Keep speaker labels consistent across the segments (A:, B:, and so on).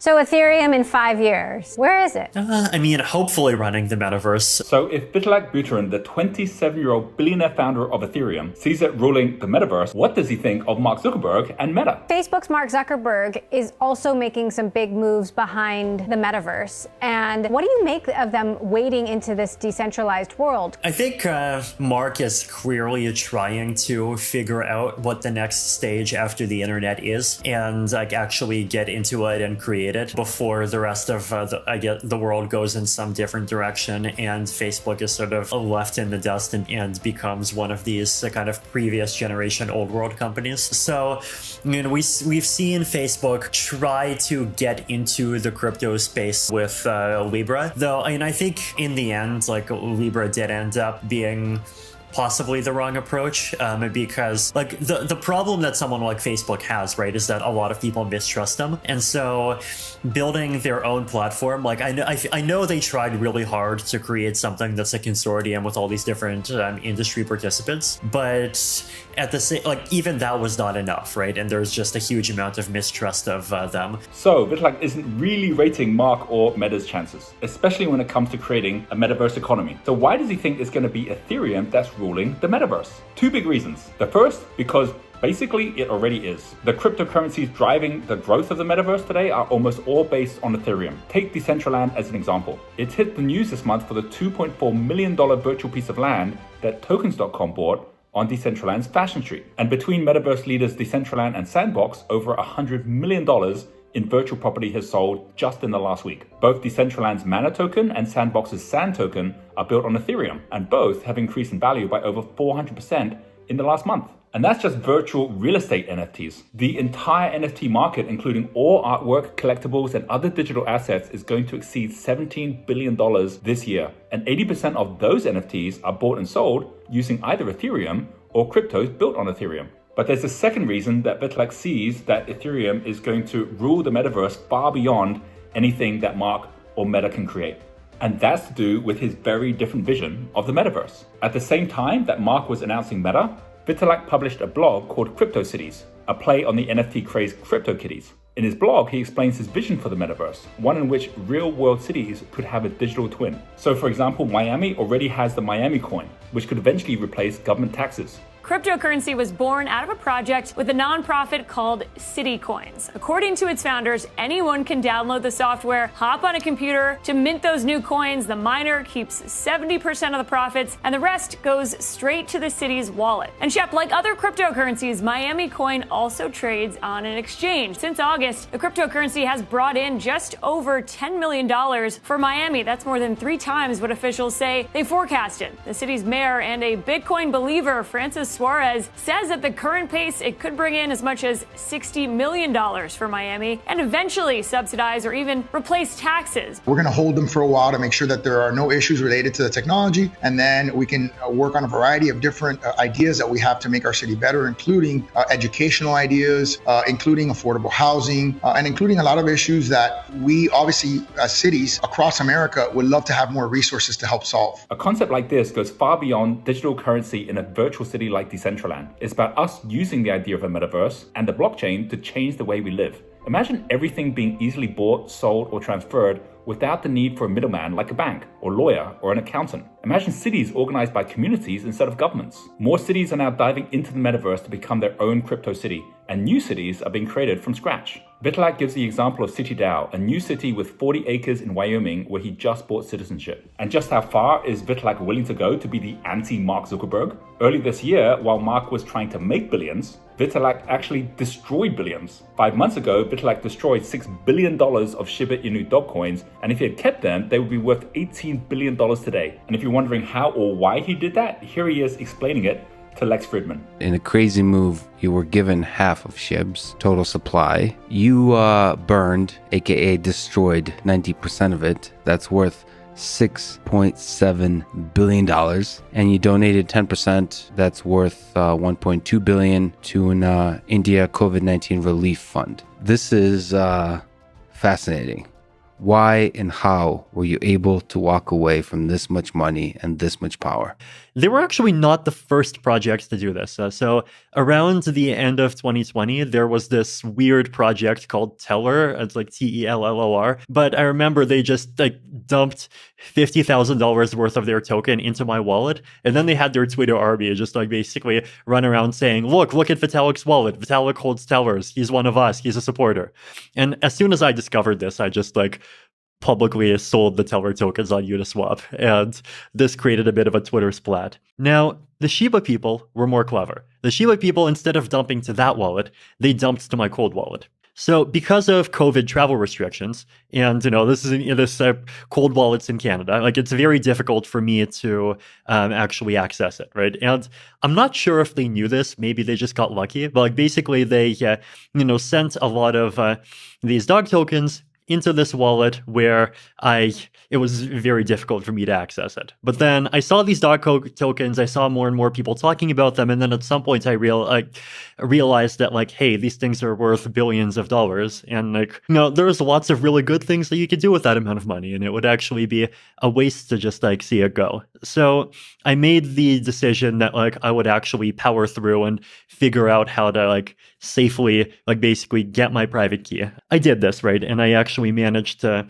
A: So Ethereum in 5 years, where is it?
B: Hopefully running the metaverse.
C: So if Vitalik Buterin, the 27-year-old billionaire founder of Ethereum, sees it ruling the metaverse, what does he think of Mark Zuckerberg and Meta?
A: Facebook's Mark Zuckerberg is also making some big moves behind the metaverse. And what do you make of them wading into this decentralized world?
B: I think Mark is clearly trying to figure out what the next stage after the internet is and actually get into it and create it before the rest of the world goes in some different direction and Facebook is sort of left in the dust and becomes one of these kind of previous generation old world companies. So, we've seen Facebook try to get into the crypto space with Libra, though. I think in the end, Libra did end up being possibly the wrong approach, because the problem that someone like Facebook has, right, is that a lot of people mistrust them, and so building their own platform, I know they tried really hard to create something that's a consortium with all these different industry participants, but at the same, even that was not enough, right? And there's just a huge amount of mistrust of them.
C: So Vitalik isn't really rating Mark or Meta's chances, especially when it comes to creating a metaverse economy. So why does he think it's going to be Ethereum that's ruling the metaverse? Two big reasons. The first, because basically it already is. The cryptocurrencies driving the growth of the metaverse today are almost all based on Ethereum. Take Decentraland as an example. It hit the news this month for the $2.4 million virtual piece of land that Tokens.com bought on Decentraland's Fashion Street. And between metaverse leaders Decentraland and Sandbox, over $100 million in virtual property has sold just in the last week. Both Decentraland's Mana token and Sandbox's Sand token are built on Ethereum, and both have increased in value by over 400% in the last month. And that's just virtual real estate NFTs. The entire NFT market, including all artwork, collectibles, and other digital assets, is going to exceed $17 billion this year. And 80% of those NFTs are bought and sold using either Ethereum or cryptos built on Ethereum. But there's a second reason that Vitalik sees that Ethereum is going to rule the metaverse far beyond anything that Mark or Meta can create. And that's to do with his very different vision of the metaverse. At the same time that Mark was announcing Meta, Vitalik published a blog called Crypto Cities, a play on the NFT craze CryptoKitties. In his blog, he explains his vision for the metaverse, one in which real-world cities could have a digital twin. So for example, Miami already has the Miami coin, which could eventually replace government taxes.
D: Cryptocurrency was born out of a project with a nonprofit called City Coins. According to its founders, anyone can download the software, hop on a computer to mint those new coins. The miner keeps 70% of the profits, and the rest goes straight to the city's wallet. And SHIB, like other cryptocurrencies, Miami Coin also trades on an exchange. Since August, the cryptocurrency has brought in just over $10 million for Miami. That's more than 3 times what officials say they forecasted. The city's mayor and a Bitcoin believer, Francis Suarez, says at the current pace, it could bring in as much as $60 million for Miami and eventually subsidize or even replace taxes.
E: We're going to hold them for a while to make sure that there are no issues related to the technology, and then we can work on a variety of different ideas that we have to make our city better, including educational ideas, including affordable housing, and including a lot of issues that we obviously as cities across America would love to have more resources to help solve.
C: A concept like this goes far beyond digital currency in a virtual city like Decentraland. It's about us using the idea of a metaverse and the blockchain to change the way we live. Imagine everything being easily bought, sold, or transferred without the need for a middleman like a bank or lawyer or an accountant. Imagine cities organized by communities instead of governments. More cities are now diving into the metaverse to become their own crypto city, and new cities are being created from scratch. Vitalik gives the example of CityDAO, a new city with 40 acres in Wyoming where he just bought citizenship. And just how far is Vitalik willing to go to be the anti-Mark Zuckerberg? Early this year, while Mark was trying to make billions, Vitalik actually destroyed billions. 5 months ago, Vitalik destroyed $6 billion of Shiba Inu dog coins, and if he had kept them, they would be worth $18 billion today. And if you're wondering how or why he did that, here he is explaining it to Lex Fridman.
F: In a crazy move, you were given half of SHIB's total supply. You burned, aka destroyed, 90% of it. That's worth $6.7 billion. And you donated 10%. That's worth $1.2 billion to an India COVID-19 relief fund. This is fascinating. Why and how were you able to walk away from this much money and this much power?
B: They were actually not the first projects to do this. So around the end of 2020, there was this weird project called Teller. It's like Tellor. But I remember they just dumped $50,000 worth of their token into my wallet. And then they had their Twitter army just basically run around saying, look at Vitalik's wallet. Vitalik holds Tellers. He's one of us. He's a supporter. And as soon as I discovered this, I just publicly sold the Teller tokens on Uniswap, and this created a bit of a Twitter splat. Now, the SHIB people were more clever. The SHIB people, instead of dumping to that wallet, they dumped to my cold wallet. So because of COVID travel restrictions, and this is cold wallets in Canada, it's very difficult for me to actually access it, right? And I'm not sure if they knew this. Maybe they just got lucky. But basically, they sent a lot of these dog tokens into this wallet where it was very difficult for me to access it. But then I saw these dog tokens, I saw more and more people talking about them, and then at some point I realized that hey, these things are worth billions of dollars, and there's lots of really good things that you could do with that amount of money, and it would actually be a waste to just see it go. So I made the decision that I would actually power through and figure out how to safely basically get my private key. I did this, right? And I actually managed to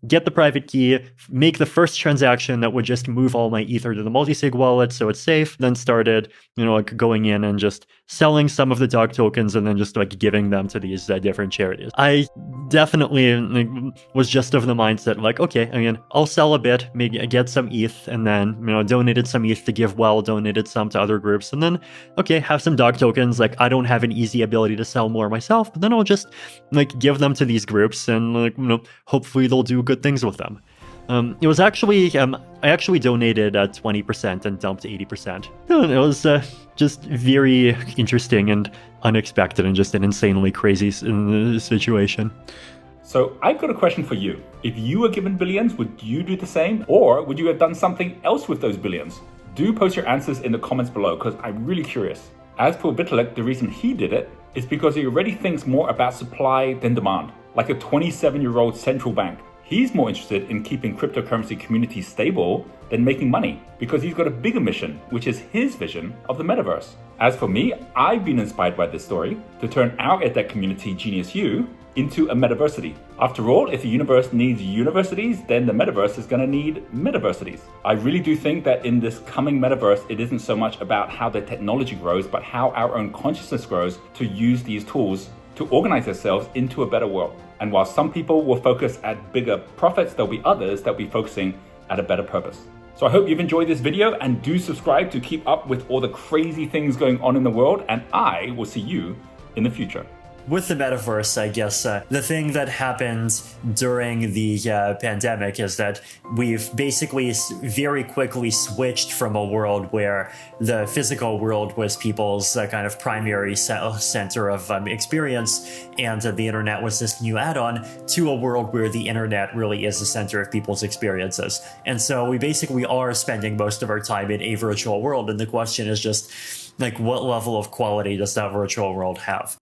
B: get the private key, make the first transaction that would just move all my Ether to the multisig wallet so it's safe, then started, going in and just selling some of the dog tokens and then just giving them to these different charities. I definitely was just of the mindset okay, I'll sell a bit, maybe get some ETH, and then, donated some ETH to give well, donated some to other groups, and then, okay, have some dog tokens. I don't have an easy ability to sell more myself, but then I'll just give them to these groups and hopefully they'll do good things with them. It was actually, I actually donated 20% and dumped 80%. It was just very interesting and unexpected and just an insanely crazy situation.
C: So I've got a question for you. If you were given billions, would you do the same? Or would you have done something else with those billions? Do post your answers in the comments below, because I'm really curious. As for Vitalik, the reason he did it is because he already thinks more about supply than demand, like a 27-year-old central bank. He's more interested in keeping cryptocurrency communities stable than making money, because he's got a bigger mission, which is his vision of the metaverse. As for me, I've been inspired by this story to turn our EdTech community, Genius U, into a metaversity. After all, if the universe needs universities, then the metaverse is going to need metaversities. I really do think that in this coming metaverse, it isn't so much about how the technology grows, but how our own consciousness grows to use these tools to organize ourselves into a better world. And while some people will focus at bigger profits, there'll be others that'll be focusing at a better purpose. So I hope you've enjoyed this video, and do subscribe to keep up with all the crazy things going on in the world, and I will see you in the future.
B: With the metaverse, I guess the thing that happened during the pandemic is that we've basically very quickly switched from a world where the physical world was people's kind of primary center of experience, and the internet was this new add-on, to a world where the internet really is the center of people's experiences. And so we basically are spending most of our time in a virtual world, and the question is just what level of quality does that virtual world have?